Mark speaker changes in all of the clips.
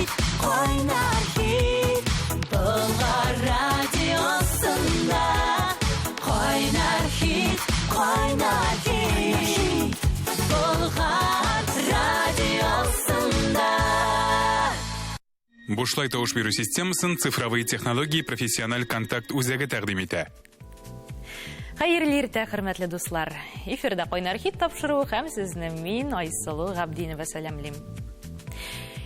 Speaker 1: хит, қойнар хит. Болгар радиосында қойнар хит, қойнар хит. Болгар радиосында.
Speaker 2: Бушлай тауыш беру системасын цифровые технологии профессиональ контакт үзәге тәкъдим итә.
Speaker 3: Хәерле иртә, хөрмәтле дуслар. Эфирда қойнар хит тапшыруы һәм сезне мин Айсылу Габдинова сәламлим.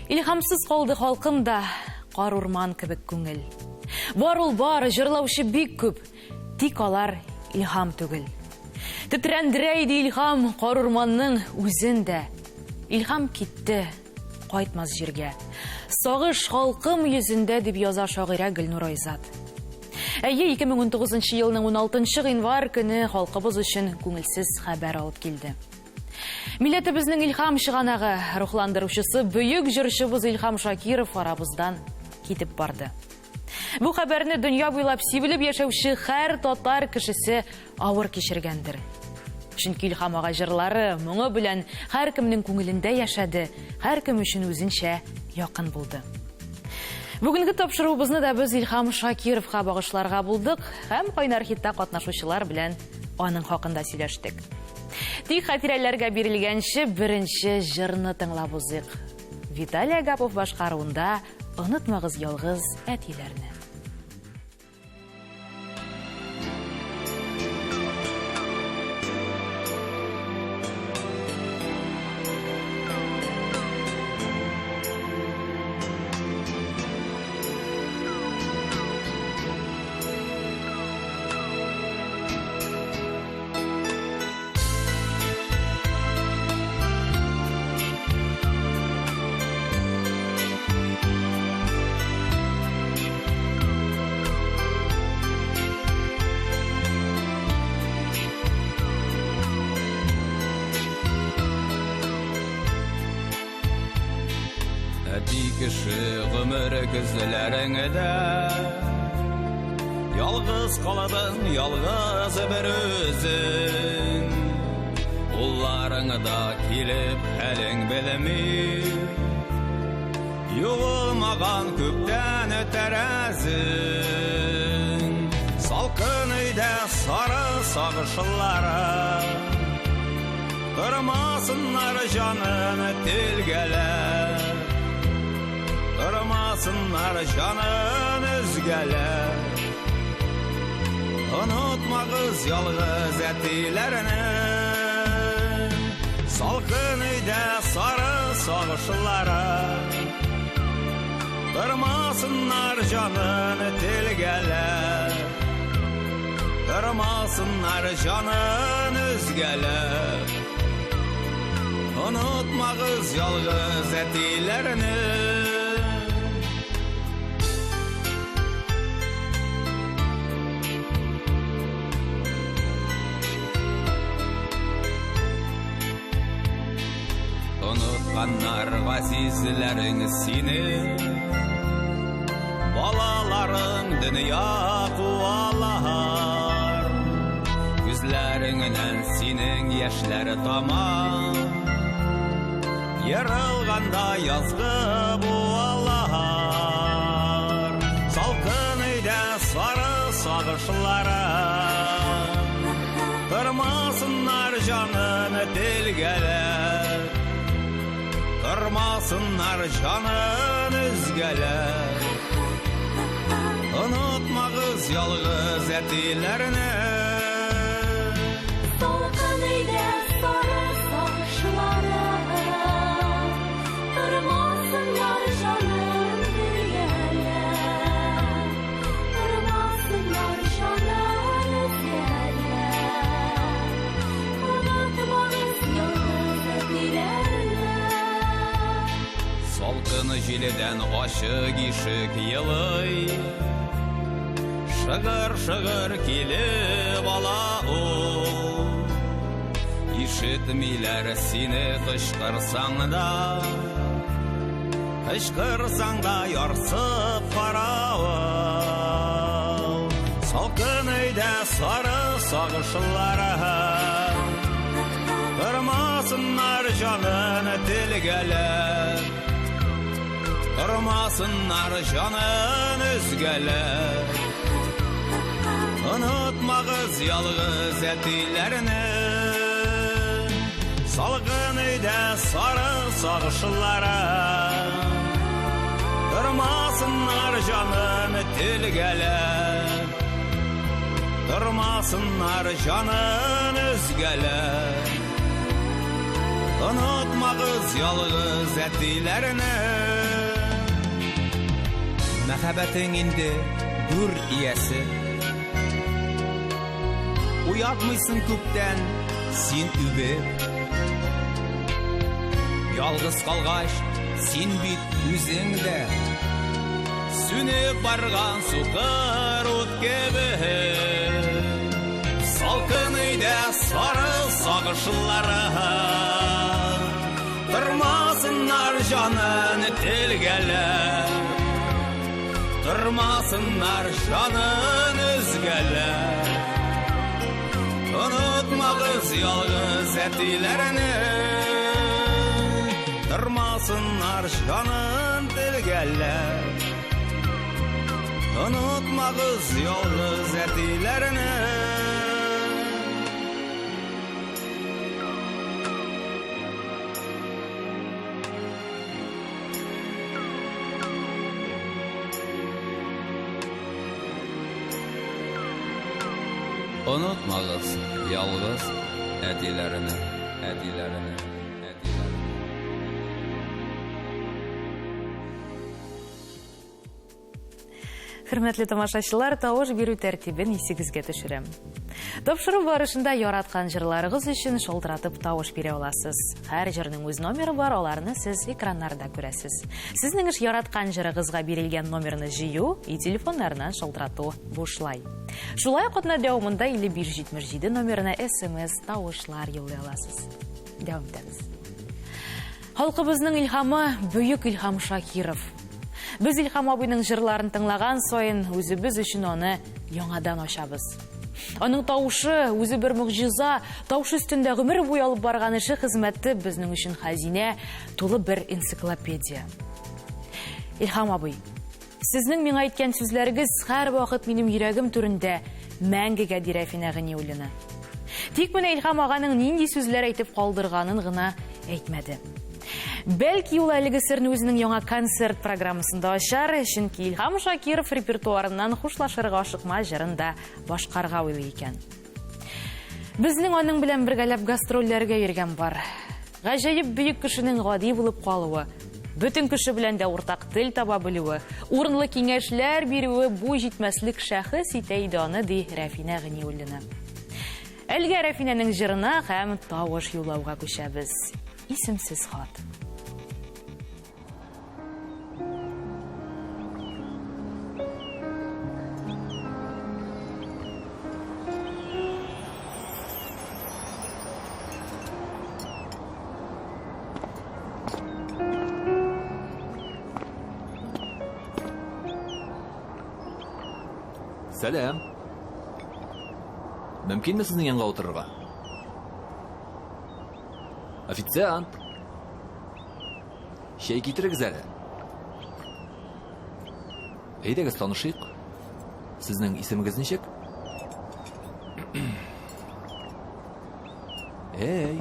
Speaker 3: Илһамсыз калды халкымда кар урман кебек күңел. Бар ул бар, җырлаучы бик күп, тик алар илһам түгел. Тетрәндерә иде илһам кар урманның үзендә. Илһам китте, кайтмас җиргә. Сагыш халкым йөзендә дип яза шагыйрә Гөлнур Айзат. Әйе, 2019 елның 16 гыйнвар көне халкыбыз өчен күңелсез хәбәр алып килде. Милләтебезнең илһам чыганагы, рухландыручысы бөек җырчыбыз Илһам Шакиров арабыздан китеп барды. Бу хәбәрне дөнья буйлап сибелеп яшәүче һәр татар кешесе авыр кичергәндер. Чөнки Илһам ага җырлары моңы белән һәр кемнең күңелендә яшәде, һәр кем өчен үзенчә якын булды. Бүгенге тапшыруыбызны да без Илһам Шакировка багышларга булдык һәм Кайнар хитта катнашучылар белән аның хакында сөйләштек. Тик хатирәләргә бирелгәнче беренче җырны тыңлап узыйк. Виталий Агапов башкаруында "Онытмагыз ялгыз әтиләрне".
Speaker 4: Кеше гомере күзләреңдә ялгыз калдың, ялгыз бер үзең. Улларыңда килеп хәлең белми, юылмаган күптән тәрәзең. Салкын өйдә сары сагышлары тормасыннар җанын телгәләр. Tırmasınlar canın üzgələr. Unutmağız yalğız ətilərini. Salqın üydə sarı sağışlara tırmasınlar canın tilgələr. Tırmasınlar canın üzgələr. Unutmağız yalğız ətilərini. Unutkanlar gazizlerin seni, balaların dünya kualar. Gözlerinden senin yaşları tamam, yarılganda yazgı bualar. Salkın üyde sarı sağışlara tırmasınlar canını dilgeler. Tırmasınlar canın üzgələr. Unutmağız yalğız ətilərini.
Speaker 1: Salqın üydə sarı sağışlara tırmasınlar canın dilgələr. Tırmasınlar canın üzgələr. Unutmağız yalğız ətilərini.
Speaker 4: Salqın jileden aşık işik yılay, şığır şığır kilib ala o. İşitmiler seni kışkırsan da, kışkırsan da yarsıp parağı. Salqın üydə sarı sağışlara tırmasınlar canını tilgələr. Tırmasınlar canın özgeler. Unutmağız yalğız etilerini. Salgın öyle sarı sağışlara. Tırmasınlar canın tilgeler. Tırmasınlar canın özgeler. Unutmağız yalğız etilerini. Məhəbbətin indi dur iyəsi. Uyatmışsın küpten sin übüp. Yalğız qalğaş sin bit üzüngdə. Sünüp barğan suqar ot gibi. Salqın öyle sarı sağışlara. Tırmasınlar canın tilgeler. Tırmasınlar canın özgeler. Unutmağız yalğız etilerini. Tırmasınlar canın tilgeler. Unutmağız yalğız etilerini. Unutmağız yalğız etilerini.
Speaker 3: Hürmetli тамашачылар, тауыш беру тәртибен есігізге түшірем. Тапшыру барышында яраткан жырларыгыз үшін шолтыратып тауыш бере аласыз. Һәр жырның үз номері бар, оларны сіз экраннарда көрәсіз. Сіздің іш яраткан жырыгызга берілген номерны жию и телефонларынан шолтырату бушлай. Шулай кодна дәвамында 5577 номеріне СМС тауышлар юллай аласыз. Дәвам итәбез. Халкыбызның илһамы Бөек Илһам Шакиров. Біз Илһам абыйның жырларын тыңлаган сайын үзебез өчен аны яңадан ачабыз. Аның тауышы үзе бер мөгъҗиза, тауыш өстендә гомер буе алып барган эше хезмәте безнең өчен хәзинә, тулы бер энциклопедия. Илһам абый, сезнең миңа әйткән сүзләрегез һәр вакыт минем йөрәгем түрендә мәңгегә дирәфинә гыни. Тик менә Илһам аганың нинди сүзләр әйтеп калдырганын гына әйтмәде. Бәлки ул әлеге серне үзенең яңа концерт программасында ачар, чөнки Илһам Шакиров репертуарыннан хушлашырга ашыкма җырын да башкарга уйлый икән. Безнең аның белән бергәләп гастрольләргә йөргән бар. Гаҗәеп бөек кешенең гади булып калуы, бөтен кеше белән дә уртак тел таба белүе, урынлы киңәшләр бирүе бу җитмәслек шәхес итә иде аны, ди Рәфинә Гыниуллина. Әлгә Рәфинәнең җырына һәм тавыш юллауга күчәбез. Исемсез хат.
Speaker 5: Сәлем. Мөмкинме сезнең янга утырырга? Официант. Чәй китерегез әле. Әйдәгез танышыйк. Сезнең исемегез ничек? Эй.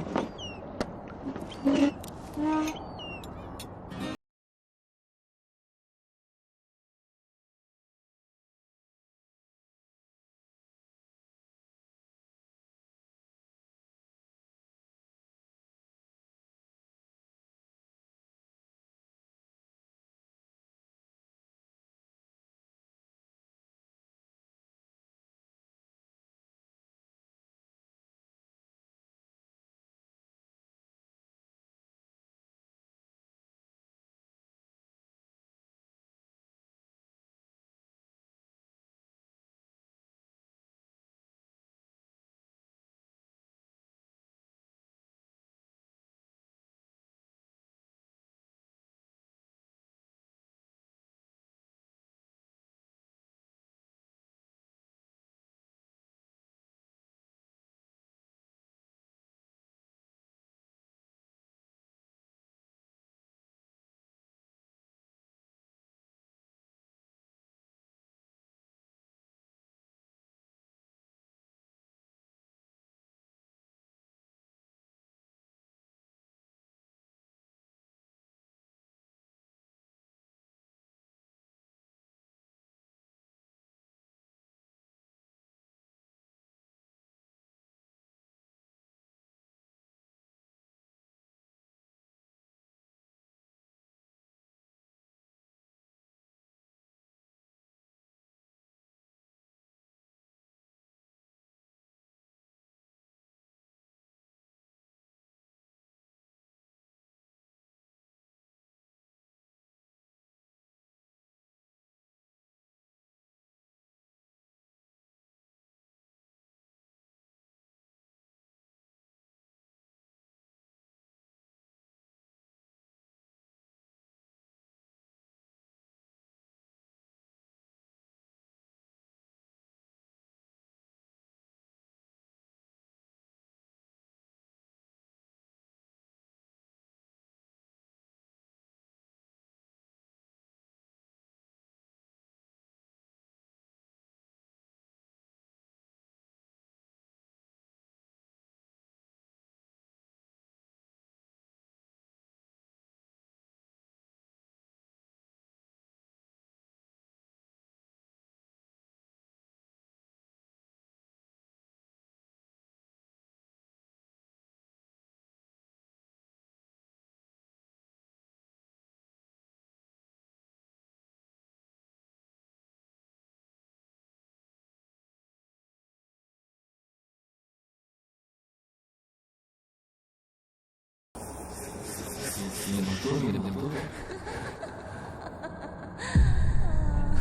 Speaker 5: Көңілім деп тұр.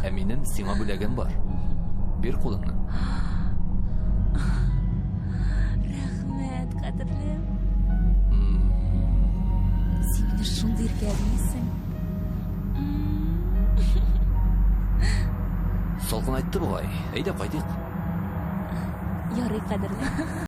Speaker 5: Әминем сиңа бүләгем бар. Бер қолыңны.
Speaker 1: Рәхмәт, кадерлем. Син мине шундый иркәлисең.
Speaker 5: Салқын айтты бугай. Әйдә кайтыйк.
Speaker 1: Ярый, кадерлем.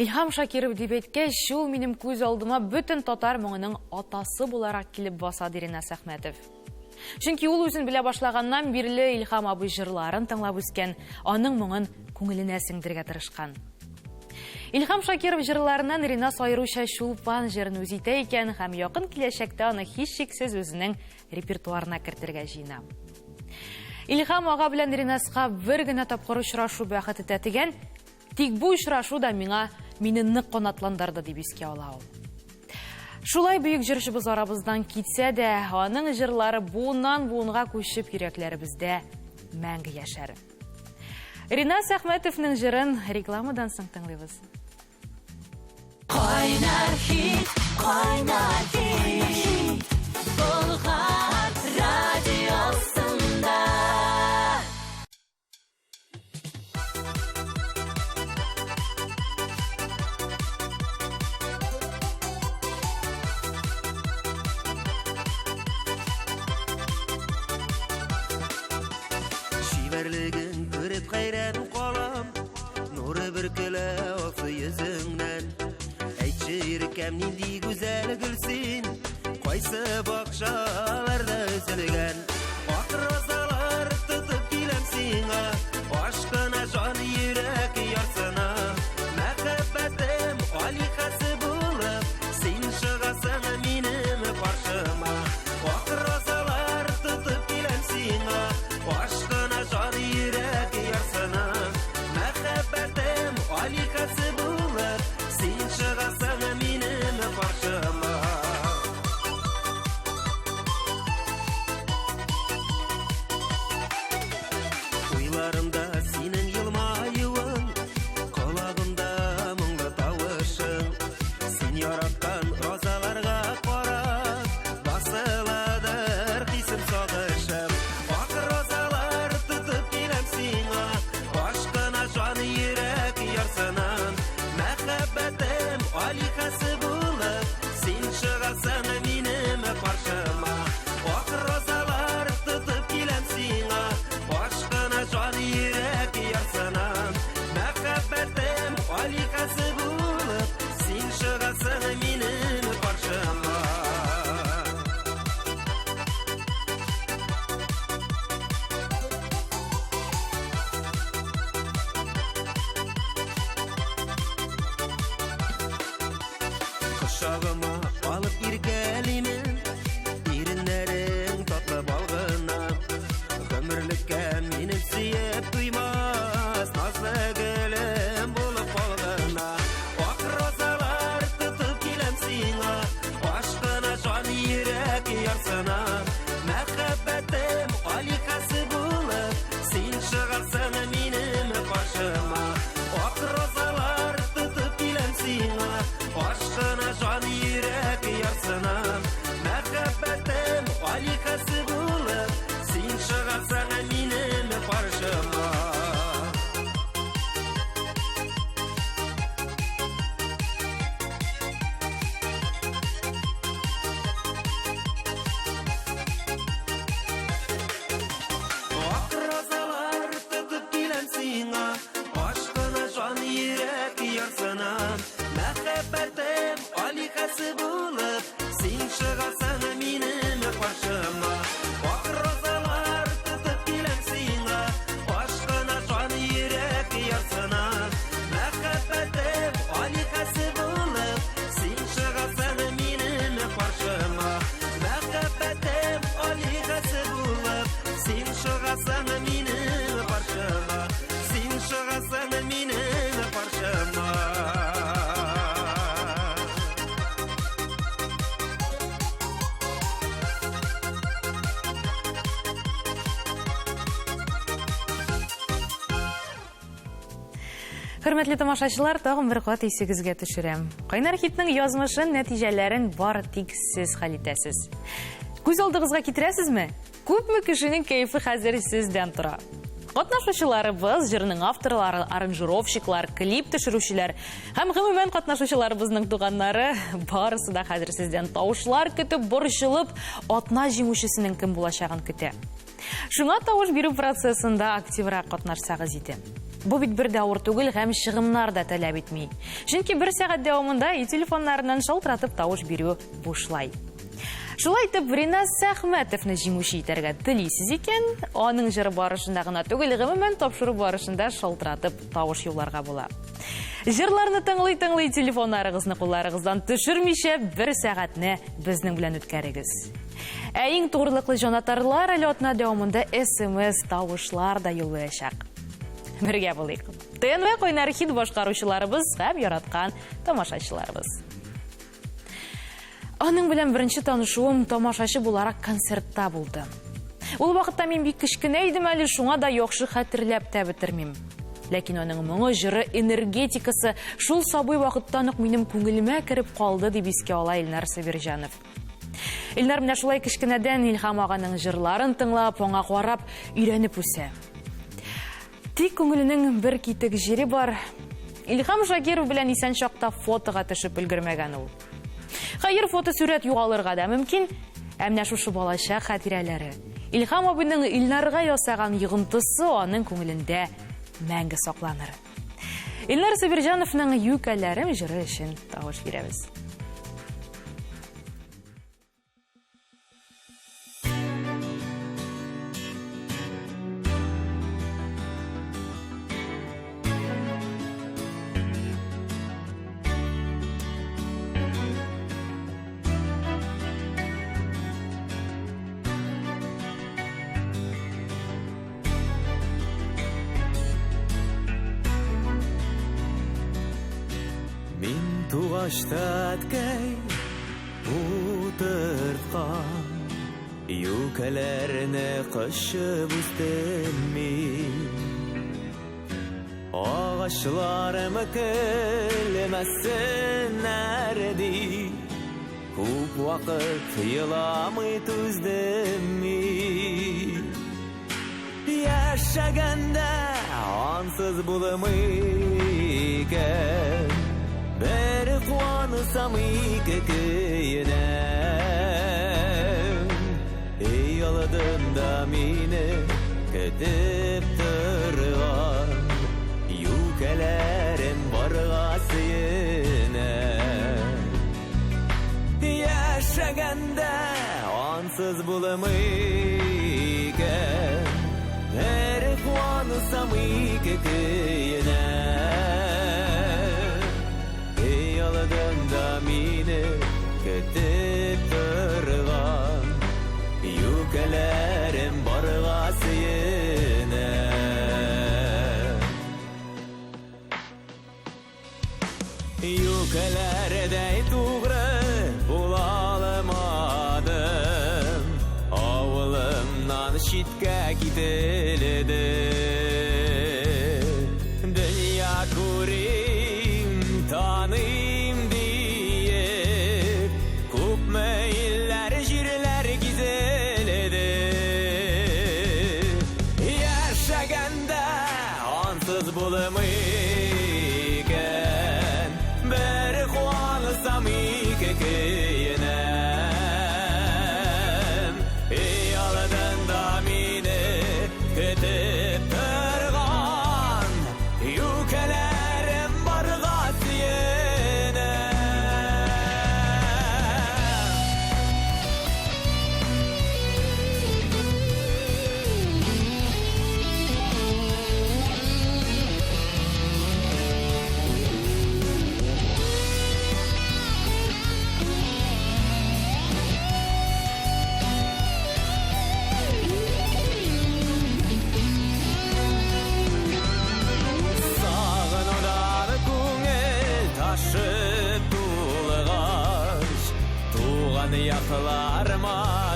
Speaker 3: Илһам Шакиров дип әйткәч, шул минем күз алдыма бөтен татар моңының атасы буларак килеп баса Ринас Әхмәтов. Чөнки ул үзен белә башлаганнан бирле Илһам абый җырларын тыңлап үскән, аның моңын күңеленә сеңдергә тырышкан. Илһам Шакиров җырларыннан Ринас аеруча Шулпан җырын үз итә икән һәм якын киләчәктә аны һичшиксез үзенең репертуарына кертергә җыена. Илһам ага белән Ринаска бер генә тапкыр очрашу бәхете тәтегән, тик бу очрашу да мине нык канатландырды дип искә ала ул. Шулай бөек җырчыбыз арабыздан китсә дә, аның җырлары буыннан-буынга күчеп йөрәкләребездә мәңге яшәр. Ринас Әхмәтовның җырын рекламадан соң тыңлыйбыз.
Speaker 1: Кайнар хит, Болгар радиосында.
Speaker 6: Шиберлеген күреп хайран калам, нуры бөркелә алсы йөзеңнән. Әйтче иркәм нинди гүзәл гөлсин, кайсы бакчаларда өзелгән. Ак розалар тотып киләм сиңа, ашкына җан йөрәк ярсына. Мәхәббәтем аликасы булып, син чыгасың минем каршыма. Ак розалар тотып киләм сиңа, ашкына җан йөрәк ярсына. Мәхәббәтем аликасы булып, син чыгасың минем каршыма. Уйларымда синең елмаюың, колагымда моңлы тавышың. Син яраткан розаларга карап, басыладыр хисем сагышым. Ак розалар тотып киләм сиңа, ашкына җан йөрәк ярсына. Мәхәббәтем аликасы булып, син чыгасың минем каршыма. Ак розалар тотып киләм сиңа, ашкына җан йөрәк ярсына. Мәхәббәтем аликасы булып, син чыгасың минем каршыма. Кочагыма алып иркәлимен, иреннәрең татлы балгына. Гомерлеккә минем сөеп туймас, назлы гөлем булып калгына. Ак розалар тотып киләм сиңа, ашкына җан йөрәк ярсына. Мәхәббәтем аликасы булып, син чыгасың минем каршыма. Ак розалар тотып киләм сиңа, ашкына җан йөрәк ярсына. Мәхәббәтем аликасы булып, син чыгасың минем каршыма. başıma Bak rozalar tutup gelen sina Aşkına can yürek yarsına Məhəbbətim alikası bulup Sin çıgasan minin başıma Məhəbbətim alikası bulup Sin çıgasan minin başıma Sin çıgasan minin başıma
Speaker 3: Хөрмәтле тамашачылар, тагын бер кат исегезгә төшерәм. Кайнар хитнең язмышын, нәтиҗәләрен бар тик сез хәл итәсез. Күз алдыгызга китерәсезме? Күпме кешенең кайфы хәзер сездән тора. Катнашучыларыбыз, җырның авторлары, аранжировщиклар, клип төшерүчеләр һәм гомумән катнашучыларыбызның туганнары барысы да хәзер сездән тавышлар көтеп, борчылып, атна җиңүчесенең кем булачагын көтә. Шуңа тавыш бирү процессында активрак катнашсагыз иде. Бу бит бер дә авыр түгел һәм чыгымнар да таләп итми. Чөнки бер сәгать дәвамында телефоннарыннан шалтыратып тавыш бирү бушлай. Шулай итеп, Риназ Әхмәтовны җиңүче итәргә телисез икән, аның җыры барышында гына түгел, гомумән тапшыру барышында шалтыратып тавыш юлларга була. Җырларны тыңлый-тыңлый телефоннарыгызны кулларыгыздан төшермичә бер сәгатьне безнең белән үткәрегез. Ә иң тугрылыклы җанатарлар әле атна дәвамында SMS тавышлар да юллаячак. Бергә булыйк. ТНВ Кайнар хит башкаручыларыбыз һәм яраткан тамашачыларыбыз. Аның белән беренче танышуым тамашачы буларак концертта булды. Ул вакытта мин бик кечкенә идем әле, шуңа да яхшы хәтерләп тә бетермим. Ләкин аның моңы, җыры, энергетикасы шул сабый вакыттан ук минем күңелемә кереп калды дип искә ала Илнар Сабирҗанов. Илнар менә шулай кечкенәдән Илһам аганың җырларын тыңлап, аңа карап, өйрәнеп үсә. Тик күңеленең бер китек җире бар. Илһам Шакиров белән исән чакта фотога төшеп өлгермәгән ул. Хәер, фотосурәт югалырга да мөмкин, ә менә шушы балачак хатирәләре. Илһам абыйның Илнарга ясаган йогынтысы аның күңелендә мәңге сакланыр. Илнар Сабирҗановның юкәләрем җыры өчен тавыш бирәбез.
Speaker 6: Тугашта әткәй утырткан Юкәләрне кышып үстем мин Агачларым көлмәсеннәр ди Күп вакыт еламый түздем мин Яшәгәндә ансыз булмый икән Бер куансам ике көенәм Эй алдында мине көтеп торган Юкәләрем барга сөенәм Яшәгәндә ансыз булмый икән Бер куансам ике көенәм Алдында мине көтеп торган Юкәләрем барга сөенәм Юкәләрдәй тугры була алмадым Авылымнан читкә кителде Дөнья күрим, таный Булмыйкән бер куансам ике көенәм Эй алдында мине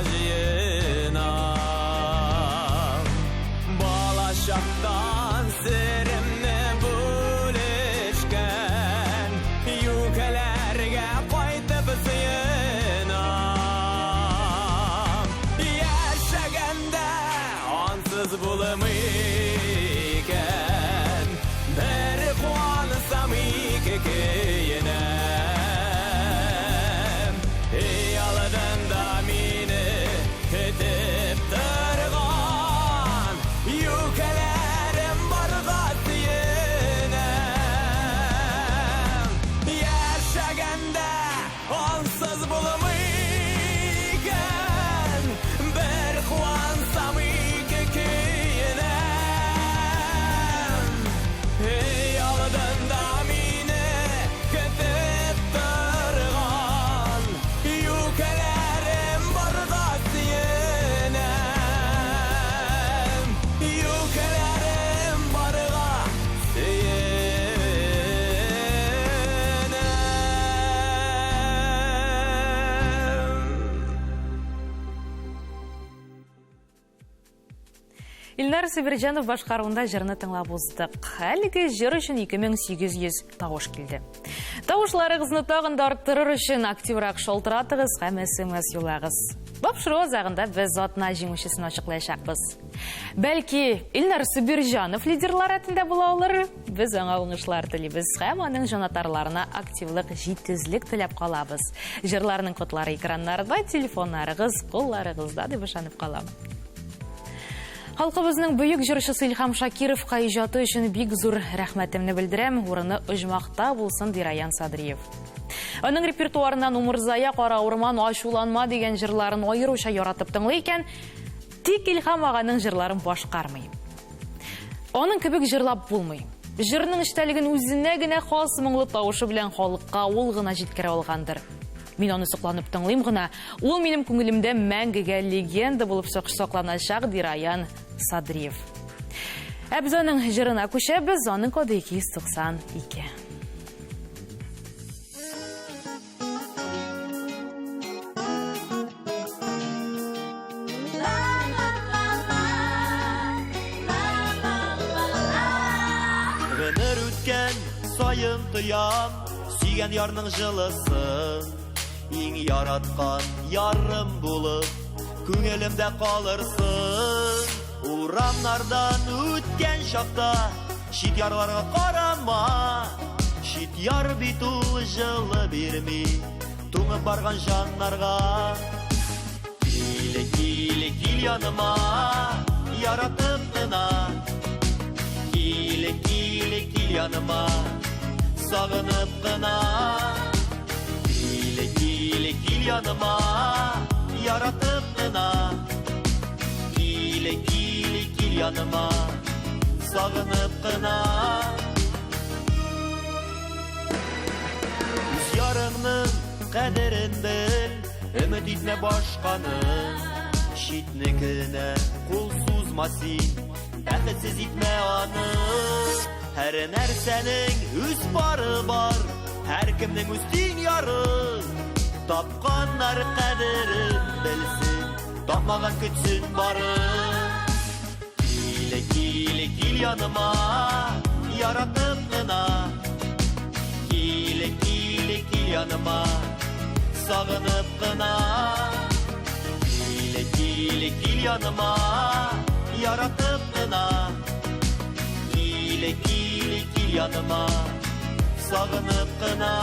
Speaker 6: жиынам. Бала шақтан сірімні бөлешкен, юкелерге қайтып сыйынам. Яшаганда ансыз болымы екен, бір қуанысам екі кейінем. Ей алыдан да мені кетіп тұрған, юкелерім барға сүйінем. Яшаганда ансыз болымы екен, бір қуансам екі кейінем. Ей алыдан да мені кетіп тұрған, юкелерім барға сүйінем. Юкелерім барға сүйінем.
Speaker 3: Илнар Сибиржанов башқаруында жырны тыңлап уздық. Әлігі жыр үшін 2800 тауыш келді. Тауышларығызны тағында арттырыр үшін активрақ шолтыратығыз, һәм SMS юлағыз. Бапшыру азағында біз отына жеңушесін ашықлайшақпыз. Бәлки, Илнар Сибиржанов лидерлар әтінде бола олар, біз оңа оңышлар тілейбіз, һәм оның жанатарларына активлық жетізлік тілеп қалабыз. Жырларының құтлары экранларда, телефонларығыз, қолларығызда деп ұшанып қалам. Халқыбызның бүйік жыршысы Илхам Шакировқа ижаты үшін бик зур рәхмәтімні білдірем, орыны ұжмақта болсын Дираян Садриев. Оның репертуарынан Умырзая, Қара Орман, Ашуланма деген жырларын ойыруша яратып тыңлы екен, тек Илхам ағаның жырларын башқармай. Оның кебек жырлап болмай. Жырның іштәлігін өзіне генә хас мұңлы тауышы білән халыққа ол ғына жеткере алғандыр. Мен оны сұқланып тыңлайым ғына, ол менің көңілімде мәңгіге легенда болып соқланашақ Дираян Садриев. Біз оның жырына көшебіз, оның коды 292.
Speaker 6: Гыныр үткен сайын тұям, сүйген ярның жылысын, ең яратқан ярым болып, көңілімде қалырсын. Урамнардан өткен шақта, шит ярларға қарама, шит яр бит ул жылы бермей, туңып барған жаннарға. Киле, киле, кил яныма, яратып тына, киле, киле, кил яныма, сағынып қына. Киле, киле, кил яныма, яратып тына, киле, киле, кил яныма, сағынып қына. Үз ярыңның қәдерін біл, үміт етме башқаны, шетнікіне қол сузма сен, бәхетсіз етме аны. Әр нәрсәнең үз бары бар, әркімнің өз тең яры. Тапқандар қәдерін білсін, тапмаған күтсін бары. Киле, киле, кил яныма, яратып қына, киле, киле, кил яныма, сағынып қына. Киле, киле, кил яныма, яратып қына, киле, киле, кил яныма, сағынып қына.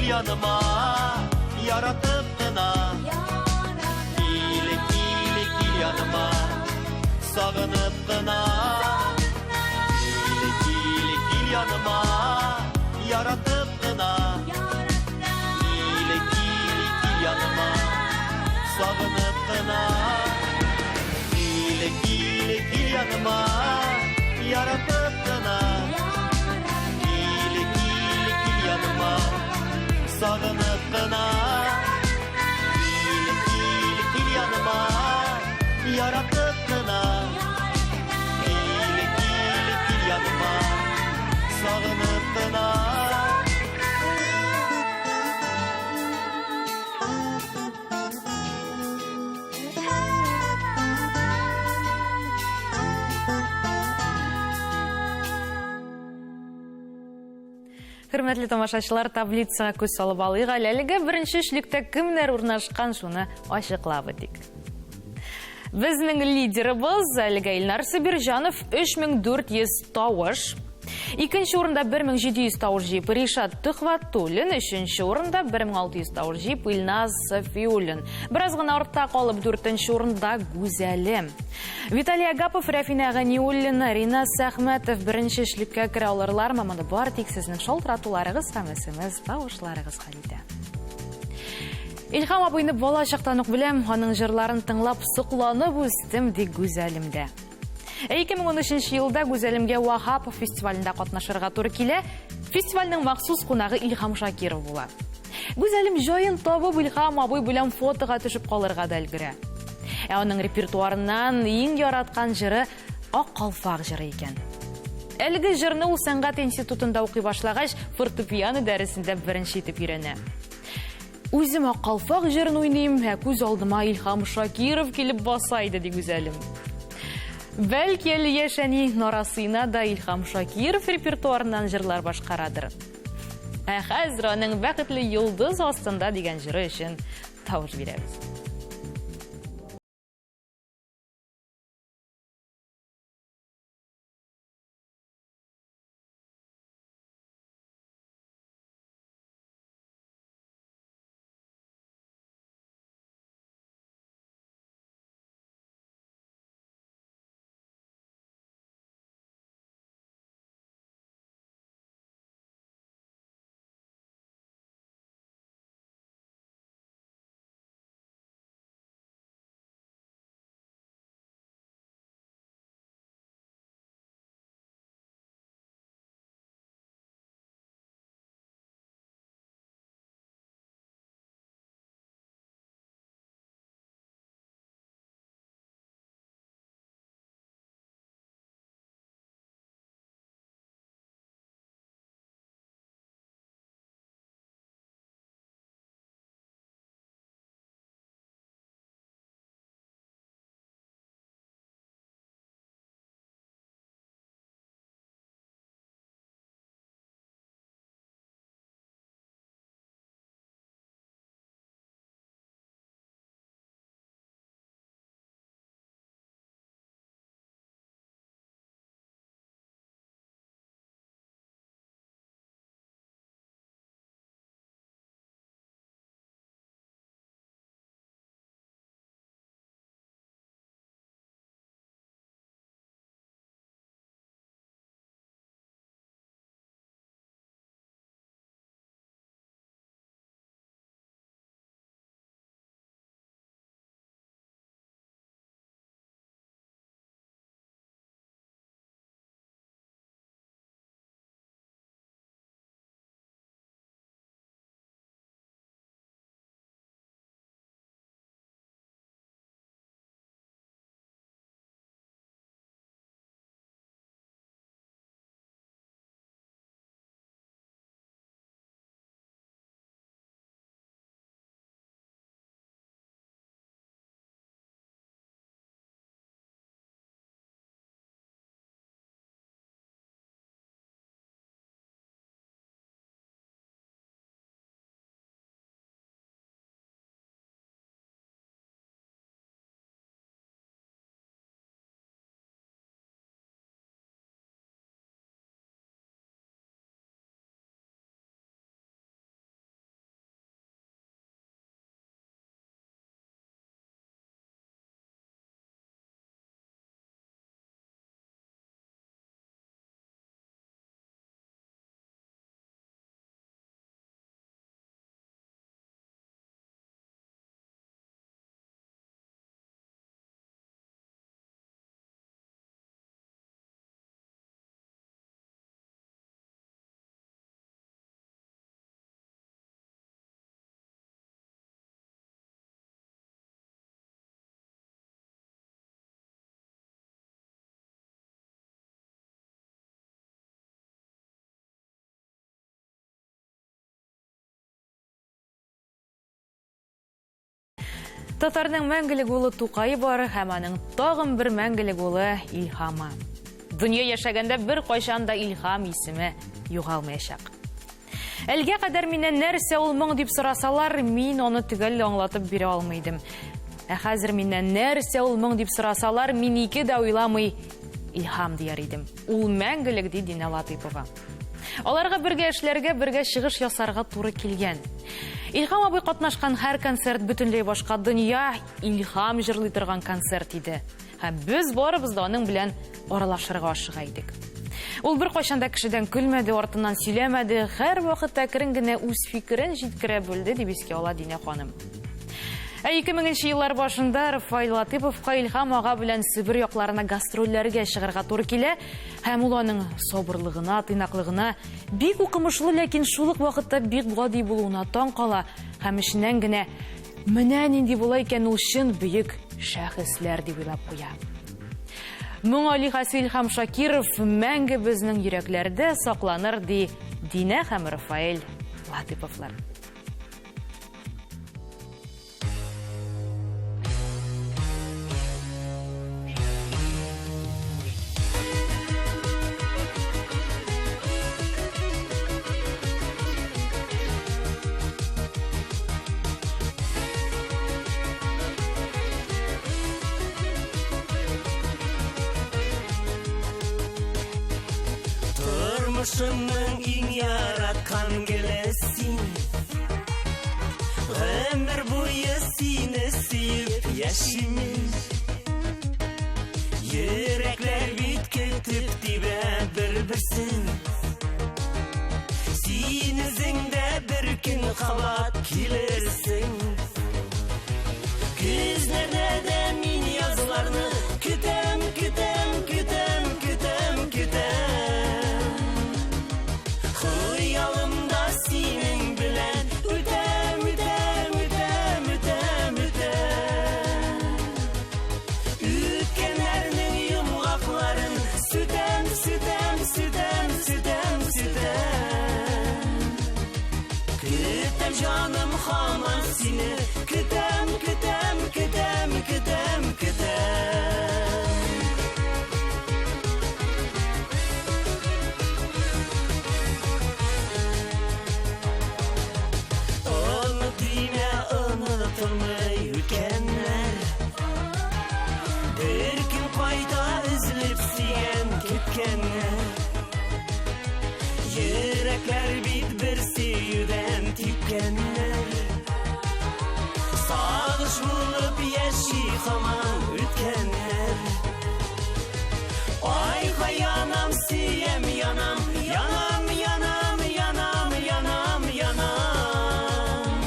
Speaker 6: Yanıma yaratıp kına, kile kile kil yanıma sağınıp kına, kile kile kil yanıma
Speaker 3: Хөрмәтле тамашачылар, таблицага күз салып алыйк. Әлегә беренче эшлектә кемнәр урнашкан, шуны ачыклап үтик. Безнең лидерыбыз әлегә Илнар Сабирҗанов 3400 тавыш. Икенче урында 1700 тавыш җыйып Ришат Төхвәтуллин, өченче урында 1600 тавыш җыйып Илназ Сафиуллин. Бераз гына артта калып 4нче урында Гүзәлем. Виталий Агапов, Рафина Ганиуллина, Рина Сәхмәтов беренче эшлеккә керә алырлар. Маманы бар, тик сезнең шалтыратуларыгыз һәм SMS тавышларыгыз хәл итә. Илһам абыйны бала чактан ук беләм, аның җырларын тыңлап сокланып үстем ди Гүзәлемдә. 2013 елда Гүзәлемгә Вахапов фестивалендә катнашырга туры килә. Фестивальнең махсус кунагы Илһам Шакиров була. Гүзәлем җаен табып Илһам абый белән фотога төшеп калырга да өлгерә. Аның репертуарыннан иң яраткан җыры Ак калфак җыры икән. Әлеге җырны ул сәнгать институтында укый башлагач, фортепиано дәресендә беренче итеп өйрәнә. Үзем Ак калфак җырын уйныйм, күз алдыма Илһам Шакиров килеп баса иде ди Гүзәлем. Бәлки әле яшәни нарасына да Илһам Шакиров репертуарыннан җырлар башкарадыр. Хәзер аның бәхетле йолдыз астында дигән җыры өчен тавыш бирәбез. Татарның мәңгелек улы Тукай бар, һәм аның тагын бер мәңгелек улы Илһамы. Дөнья яшәгәндә бер кайчан да Илһам исеме югалмаячак. Әлгә кадәр миннән нәрсә ул моң дип сорасалар, мин аны төгәл аңлатып бирә алмыйдым. Ә хәзер миннән нәрсә ул моң дип сорасалар, мин ике дә уйламый Илһам дияр идем. Ул мәңгелек ди Динә Латыйпова. Аларга бергә эшләргә, бергә чыгыш ясарга туры килгән. Илһам абый катнашкан һәр концерт бөтенләй башка дөнья, Илһам җырлый торган концерт иде. Һәм без барыбыз да аның белән аралашырга ашыга идек. Ул бер кайчан да кешедән көлмәде, артыннан сөйләмәде, һәр вакыт әкрен генә үз фикерен җиткерә белде дип искә ала Динә ханым. 2000 еллар башында Рафаил Латыйповка Илһам ага белән Себер якларына гастрольләргә чыгарга туры килә, һәм ул аның сабырлыгына, тыйнаклыгына, бик укымышлы, ләкин шул ук вакытта бик гади булуына таң кала, һәм эшеннән генә менә нинди була икән ул чын бөек шәхесләр дип уйлап куя. Моң алихасы Илһам Шакиров мәңге безнең йөрәкләрдә сакланыр ди Динә һәм Рафаил Латыйповлар.
Speaker 6: Тормышымның иң яраткан гелесин, гомер буе сине сөеп яшимен. Йөрәкләр бит көтеп тибә бер-берсен. Син үзеңдә бер көн кабат килерсең. Күзләрдә дә мин язларны көтәм, көтәм, көтәм, көтәм, көтәм. Хыялымда синең белән үтәм, үтәм, үтәм, үтәм, үтәм. Үткәннәрнең йомгакларын сүтәм, сүтәм, сүтәм, сүтәм, сүтәм. Көтәм җаным һаман сине, көтәм, көтәм, көтәм, көтәм, көтәм. Unutulmay ütkənlər, bir gün qayda üzülüb siyən kütkənlər. Yürəklər bit bir siyüdən tükkənlər. Sağış bulup yaşı haman ütkənlər. Ayğa yanam siyəm yanam, yanam, yanam, yanam, yanam, yanam.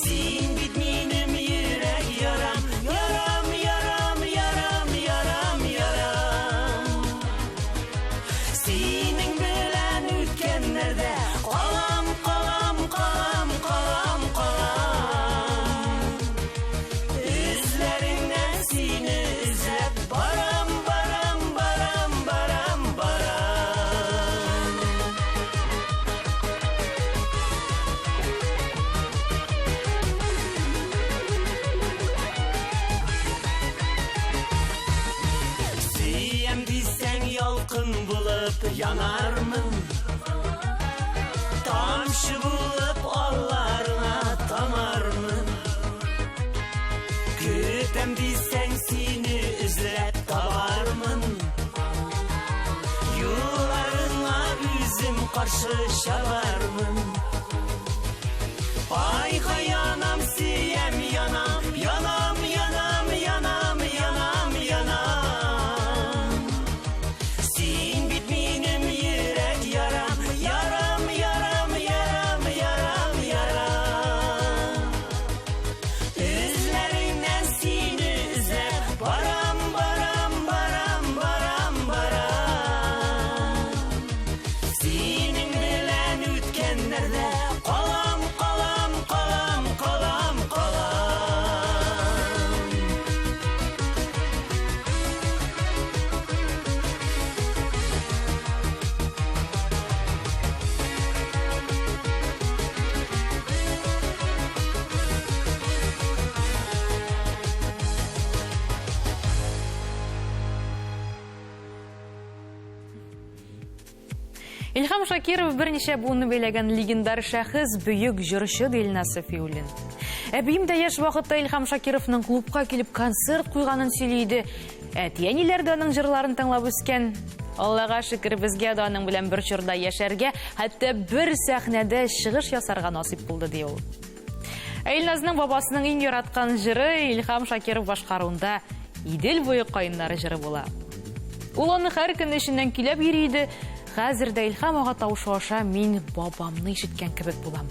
Speaker 6: Sin bit minim yürek yaram, yaram, yaram, yaram, yaram, yaram. Sinin bilen ütkənlərdə qalam, qalam, qalam, qalam, qalam. Üzlərindən sini üzləb baram, baram, baram, baram, baram. Siyem disen yalqın bulup yanarmın. Tamşı bulup allarına tamarmın. Kütem disen seni üzlep tabarmın. Yollarına üzüm karşı şabarmın. Ayğa yanam siyem yanam, yanam, yanam, yanam, yanam, yanam. Sin bit minim yürek yaram, yaram, yaram, yaram, yaram, yaram. Üzlerinden seni üzlep baram, baram, baram, baram, baram. Sinin bilen ütkənlərdə qalam, qalam, qalam,
Speaker 3: Илхам Шакиров берничә буынны бәйләгән легендар шәхес бөек җырчы Дилна Сафиуллин. Әбием дә яшь вакытта Илхам Шакировның клубка килеп концерт куйганын сөйлиде. Әти-әниләр дә аның җырларын тыңлап үскән. Аллага шөкер, безгә дә аның белән бер чорда яшәргә, хәтта бер сәхнәдә чыгыш ясарга насип булды ди ул. Илназның бабасының иң яраткан җыры Илхам Шакиров башкаруында Идел буе кайнары җыры була. Ул аны һәр көн эшеннән килеп йөри иде. Хәзер дә Илхам ага тавышы аша мин бабамны ишеткән кебек булам.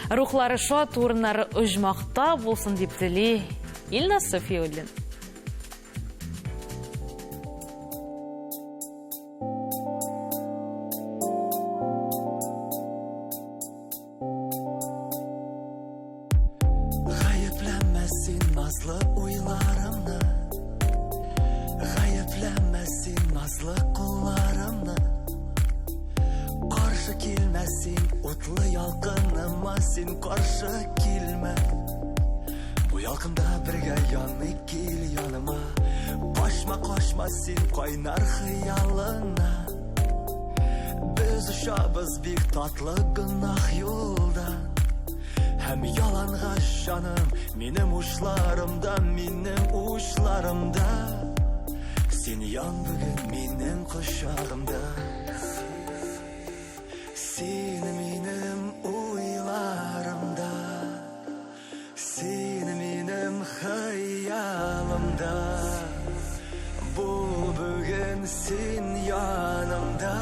Speaker 3: Рухлары шат, урыннары оҗмакта булсын дип тели Илназ Сафиуллин.
Speaker 6: Гаепләмәсен назлы уйларымны, гаепләмәсен назлы кулларымны, каршы килмәсен утлы ялкыныма, син каршы килмә. Бу ялкында бергә яный кил яныма, кашма син кайнар хыялыңа. Без учабыз бик татлы гынах юлда, һәм яланга җаным минем учларымда, син ян бүген минем кочагымда. Син минем уйларымда, син минем хыялымда, бу бүген син янымда.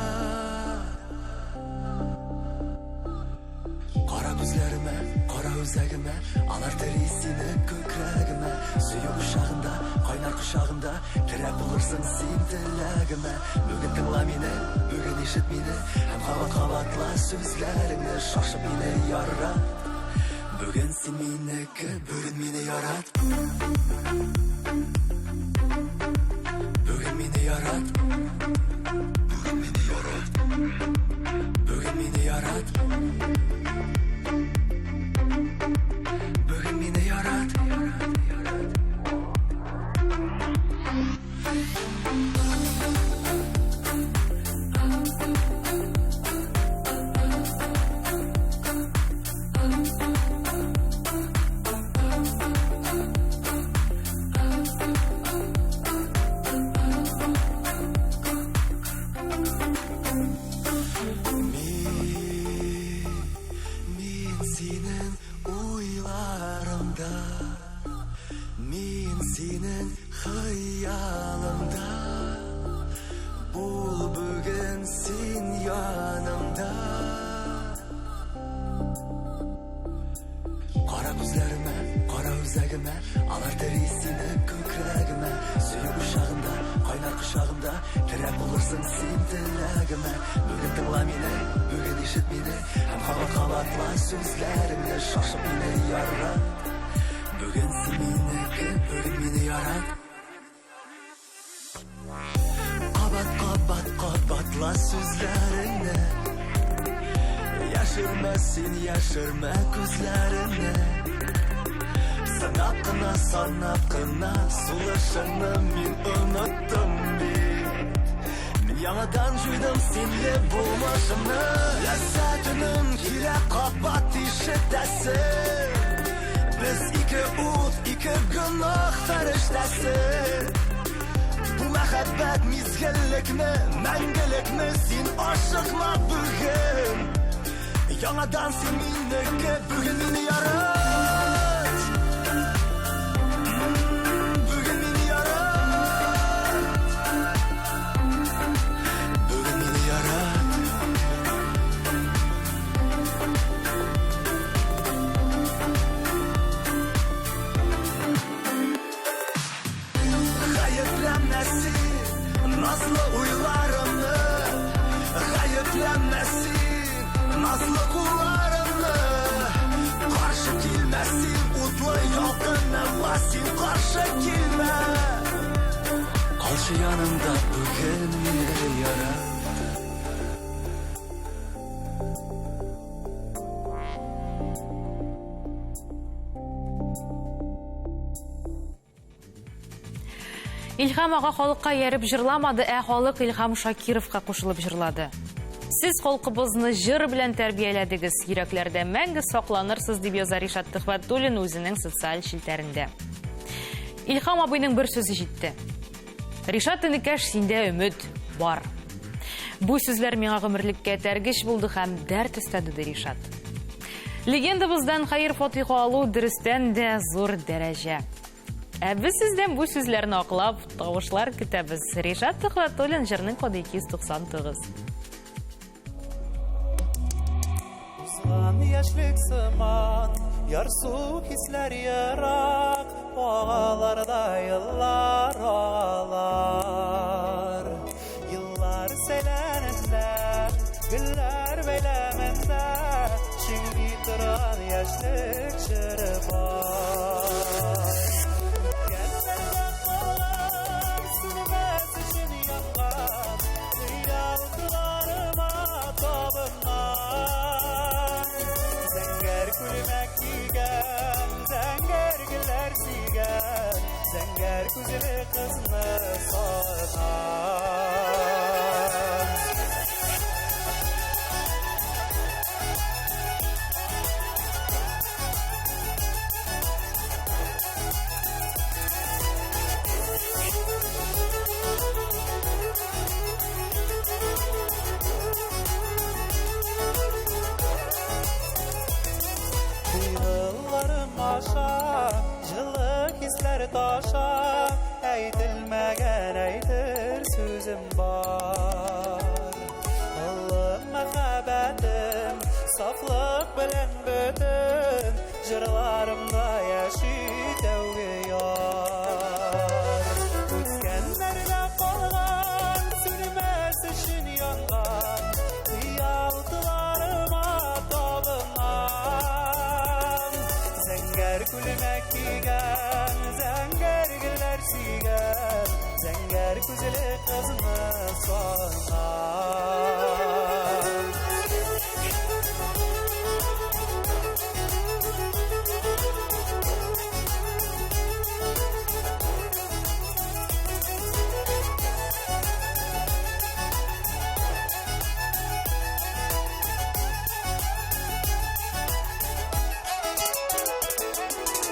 Speaker 6: Кара күзләремә, кара үзәгемә, алар тери сине күкрәгемә, сөю кочагында, кайнар кочагында, терәп булырсың син теләгемә. Бүген тыңла мине, бүген ишет мине, һәм кабат-кабатла сүзләреңне, шашып мине ярат. Бүген син минеке, бүген мине ярат. Бүген мине ярат. Бүген мине ярат. Бүген мине ярат. Бүген мине ярат. Синең уйларымда, мин синең хыялымда, бул бүген син янымда. Кара күзләремә, кара үзәгемә, алар тери сине күкрәгемә, сөю кочагында, кайнар кочагымда, терәп булырсың син теләгемә. Бүген тыңла мине, бүген ишет мине, һәм кабат-кабатла сүзләреңне, шашып мине ярат. Бүген син минеке, бүген мине ярат. Кабат-кабатла сүзләреңне, яшермә син, яшермә күзләреңне. Санап кына сулышыңны мин оныттым бит. Мин яңадан җуйдым синле булмашымны, ләззәтенең килә кабат ишетәсен. Без ике ут, ике гөнаһ фәрештәсе. Бу мәхәббәт мизгеллекме, мәңгелекме, син ашыкма бүген. Яңадан син минеке, бүген мине ярат. Nazlı uylarımı, gayeplənməsin, nazlı kullarımı, karşı kilməsin, utlu yalqınımla, sin karşı kilmə. Qalşı yanımda bugün mine yara.
Speaker 3: Илхам ага халыкка ярып җырламады, халык Илхам Шакировка кушылып җырлады. Сіз холқыбызны жыр белән тәрбияләдегез, йөрәкләрдә мәңге сакланырсыз дип яза Ришат Төхвәтуллин үзенең социаль челтәрендә. Илһам абыйның бер сүзе җитте. Ришат энекәш, синдә өмет бар. Бу сүзләр миңа гомерлеккә тәргеш булды һәм дәрт өстәде Ришат. Легендабыздан Хаир Фатиха алу дөрестән дә зур дәрәҗә. Без сездән бу сүзләрне аклап, тавышлар көтәбез. Ришат Төхвәтуллин, җырның коды 299.
Speaker 7: Узган яшьлек сыман, ярсу хисләр ерак, агаларда еллар агалар. Еллар сәйләнендә, гөлләр бәйләмендә, шиңги торган яшьлек җыры бар. Кәнсәрдә калган, сүнмәс өчен янган, хыялларыма табынган. Зәңгәр күлмәк кигән, зәңгәр гөлләр сөйгән, зәңгәр күзле кызны сагынган. Yıllarım aşa, жылы хисләр таша, әйтелмәгән әйтер сүзем бар. Улы мәхәббәтем, сафлык белән бөтен, җырларымда яши тәүге яр. Үткәннәрдә калган, сүнмәс өчен янган, хыялларыма табынган. Зәңгәр күлмәк кигән, зәңгәр гөлләр сөйгән, зәңгәр күзле кызны сагынган.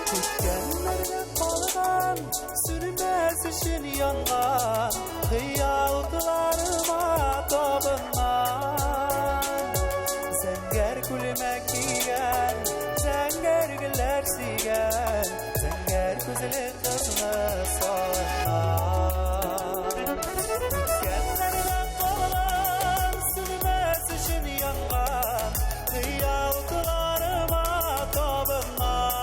Speaker 7: Күткәннәрдә калган, сүнмәс өчен янган, хыялларыма табынган. Зәңгәр күлмәк кигән, зәңгәр гөлләр сөйгән, зәңгәр күзле кызны сагынган. Күткәннәрдә калган, сүнмәс өчен янган, хыялларыма табынган.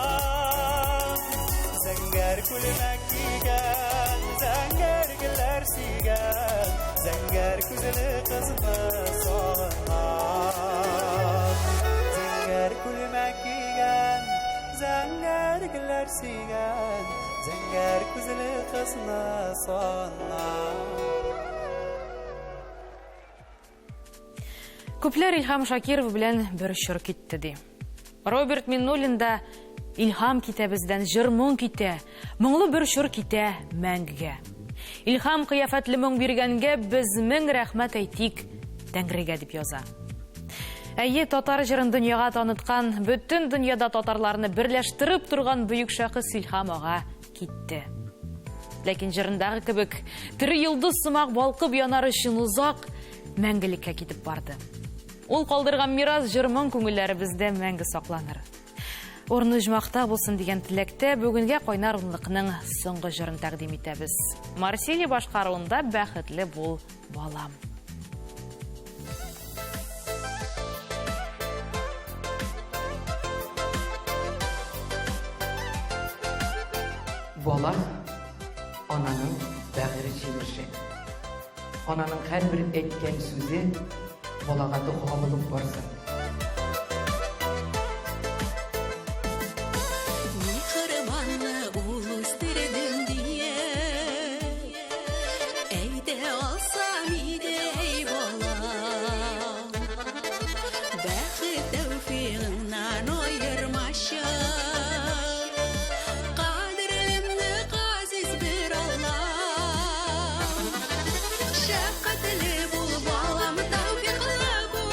Speaker 7: Зәңгәр күлмәк кигән, зәңгәр гөлләр сөйгән, зәңгәр күзле кызны сагынган. Зәңгәр күлмәк кигән, зәңгәр гөлләр сөйгән, зәңгәр күзле кызны сагынган.
Speaker 3: Күпләр Илһам Шакиров белән бер чор китте ди. Роберт Миннуллин да Илһам китәбездән җыр-моң китә, моңлы бер чор китә мәңгегә. Илһам кыяфәтле моң биргәнгә без мең рәхмәт әйтик Тәңрегә дип яза. Әйе, татар җырын дөньяга таныткан, бөтен дөньяда татарларны берләштереп торган бөек шәхес Илһам ага китте. Ләкин җырындагы кебек, тере йолдыз сымак балкып янар өчен узак мәңгелеккә китеп барды. Ул калдырган мирас җыр-моң күңелләребездә мәңге сакланыр. Орны җмакта булсын дигән теләктә бүгенгә кайнар унлыкның соңгы җырын тәкъдим итәбез. Марсели башкаруында бәхетле бул, балам.
Speaker 8: Бала ананың бәгыре җимеше. Ананың һәрбер әйткән сүзе балага дога булып барсын.
Speaker 1: Михрибанны ул үстердем дия, әйдә алсам иде эй балам. Бәхет тәүфигыңнан айырмашы, кадерлемне газиз бер Аллах. Шәфкатьле бул балам, тәүфиклы бул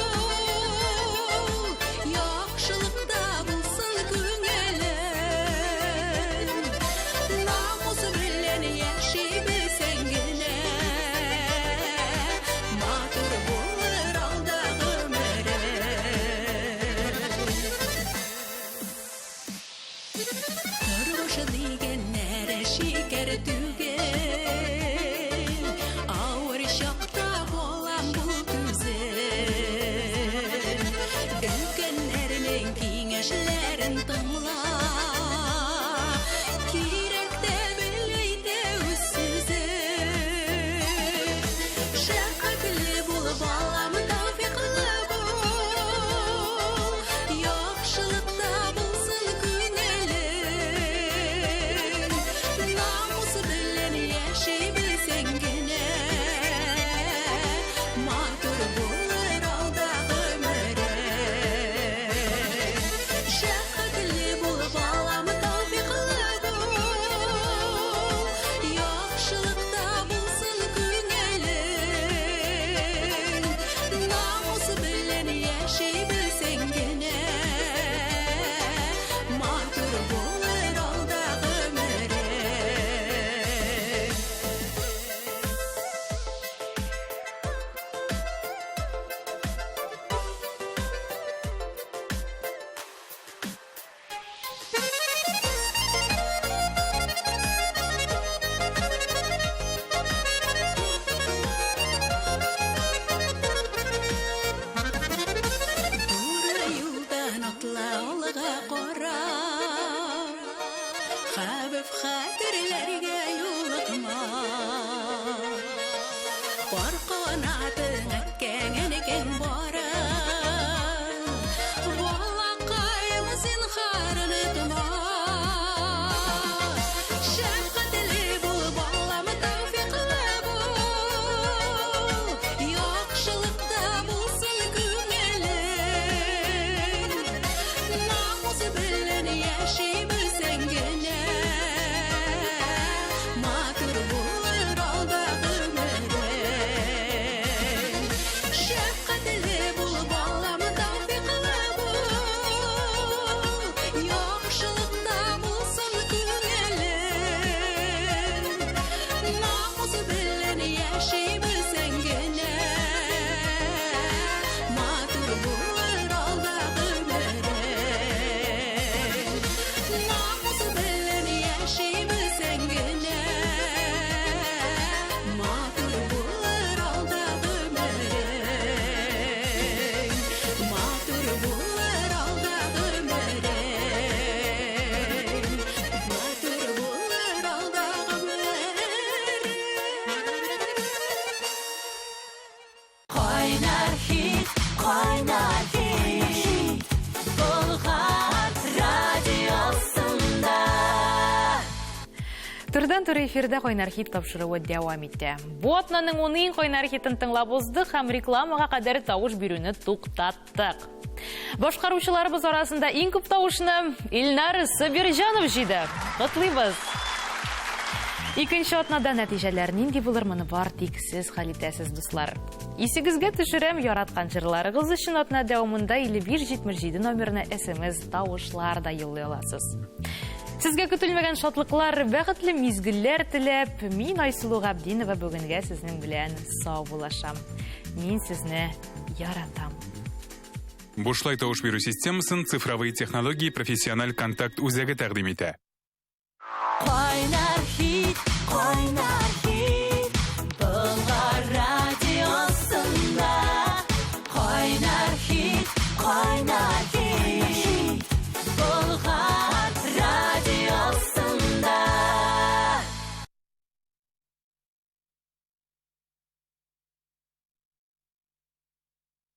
Speaker 1: bilsen kengişlerin tımla Kirek de bileydi üssüzü Şefkatli bul balam tavfikli bul Yakşılıkta bulsun günelin Namus bilen yaşay bilsen gene Matur bulur alda ömüre Şefkatli bul balam tavfikli bul Yakşılıkta bulsun günelin Namus bilen yaşay bilsen gene Matur bulur alda ömüre Doğru yoldan atla olga qora Xavif xatirlarga yo'liqma Qorqon atın etken eniken bora Bollaqayım zinharini tuma Şefqatli bul ballam tavfiqli bul Yaxşılıqda bulsun günelin Namus bilen yaşay bilsen gene Matur bulur alda ömüre Şefkatli bul ballam tavfiqli bul Yaxşılıqda bulsun günelin Namus bilen yaşay bilsen gene Matur bulur alda ömüre Namus bilen yaşay bilsen gene Matur bulur alda ömüre Matur bulur alda ömüre Matur bulur alda ömüre Qaynar hit, qaynar hit Bulgar radiyosunda
Speaker 3: Түрдән туры эфирдә Кайнар хит тапшыруы дәвам итә. Бу атнаның 10 Кайнар хитын тыңлап уздык һәм рекламага кадәр тавыш бирүне туктаттык. Башкаручыларыбыз арасында иң күп тавышны Илнар Сабирҗанов җыйды. Котлыйбыз. Икенче атнада нәтиҗәләр нинди булырмыны бар тик сез хәл итәсез, дуслар. Исегезгә төшерәм, яраткан җырларыгыз өчен атна дәвамында 5577 номерына СМС тавышлар да юллый аласыз. Сезгә көтелмәгән шатлыклар, бәхетле мизгелләр теләп, мин Айсылу Габдинова бүгенгә сезнең белән сау булашам. Мин сезне яратам.
Speaker 2: Бушлай тавыш бирү системасын цифровые технологии профессиональ контакт үзәге тәкъдим итә.
Speaker 1: Qaynar